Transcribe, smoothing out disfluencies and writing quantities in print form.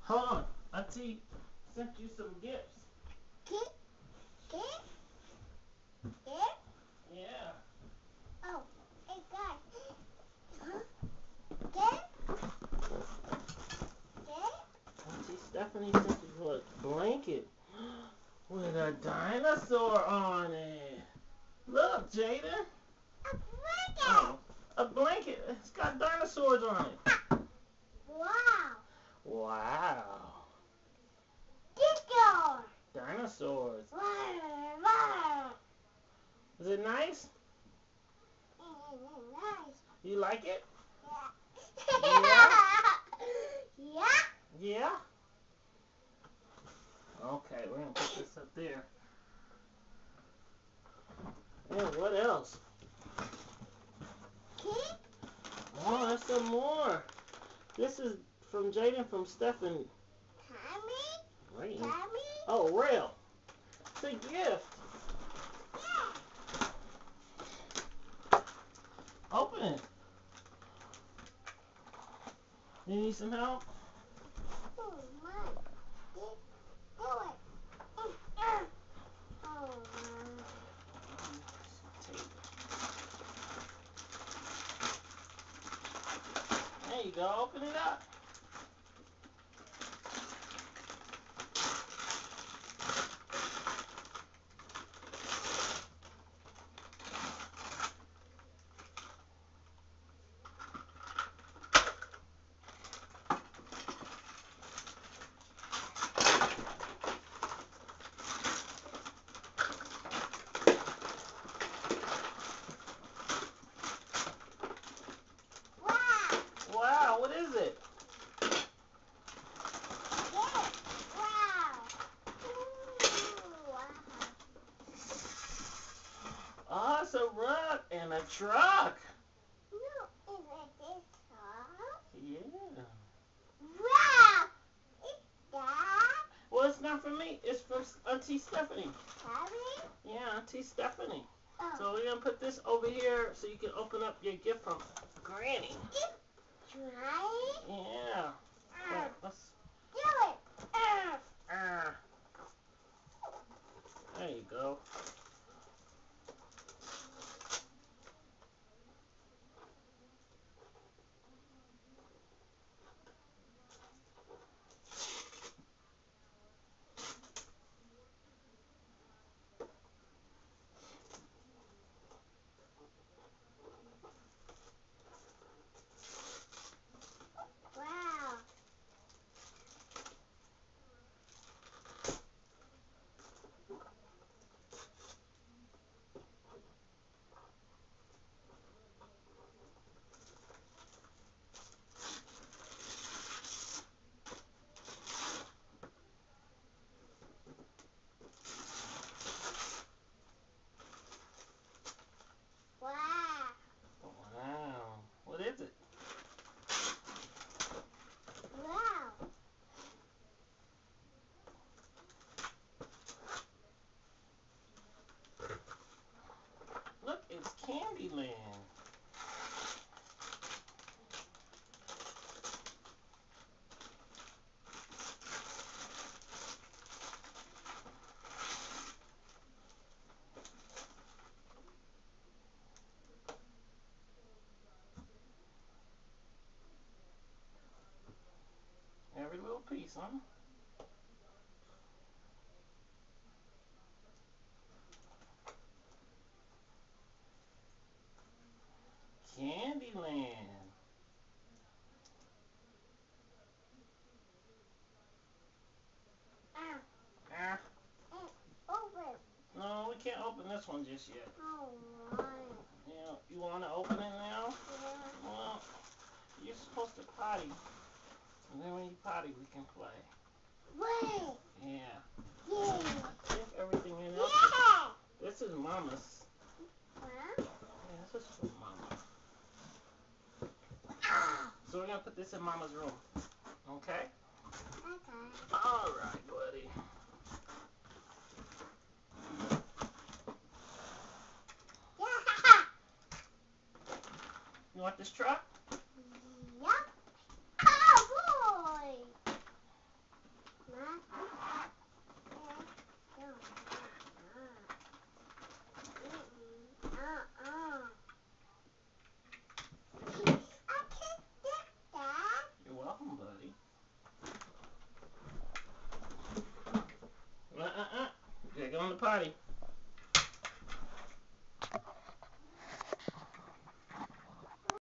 Hold on. Auntie sent you some gifts. Gift? Gift? Gift? Yeah. Oh, hey guys. Huh? Gift? Gift? Auntie Stephanie sent you a blanket with a dinosaur on it. Look, Jaden. A Oh, blanket! a blanket. It's got dinosaurs on it. Wow! Wow. Dinosaur! Dinosaurs. Wow! Wow! Is it nice? Nice. You like it? Yeah? Yeah. Yeah. Yeah? Okay, we're going to put this up there. And what else? Cake? Oh, there's some more. This is from Jaden from Stephanie. Tommy? Wait. Tommy? Oh, Rail. It's a gift. Yeah. Open it. You need some help? Oh, my. Do it. Oh, There you go. Open it up. wow. Wow, what is it? Yeah. Wow. Ooh, wow. Oh, it's a rug and a truck. No, is it this hard? Yeah. Wow. It's that. Well, it's not for me. It's for Auntie Stephanie. Tommy? Yeah, Auntie Stephanie. Oh. So we're going to put this over here so you can open up your gift from Granny. Try it. Yeah. Uh, Let's, do it. there you go. Wow. Wow. Wow. What is it? Wow. Look, it's Candyland. Every little piece, huh? Candyland. Ah. Ah, Open. no, we can't open this one just yet. Oh, my. You want to open it now? Yeah. Well, you're supposed to potty. And then when you potty, we can play. Wait. Yeah. Yeah. Take everything in. Yeah. This is Mama's. Huh? Yeah, this is for Mama. Ah. So we're going to put this in Mama's room. Okay? Okay. All right, buddy. Yeah. You want this truck? Yup. Oh, boy. Take it on the potty.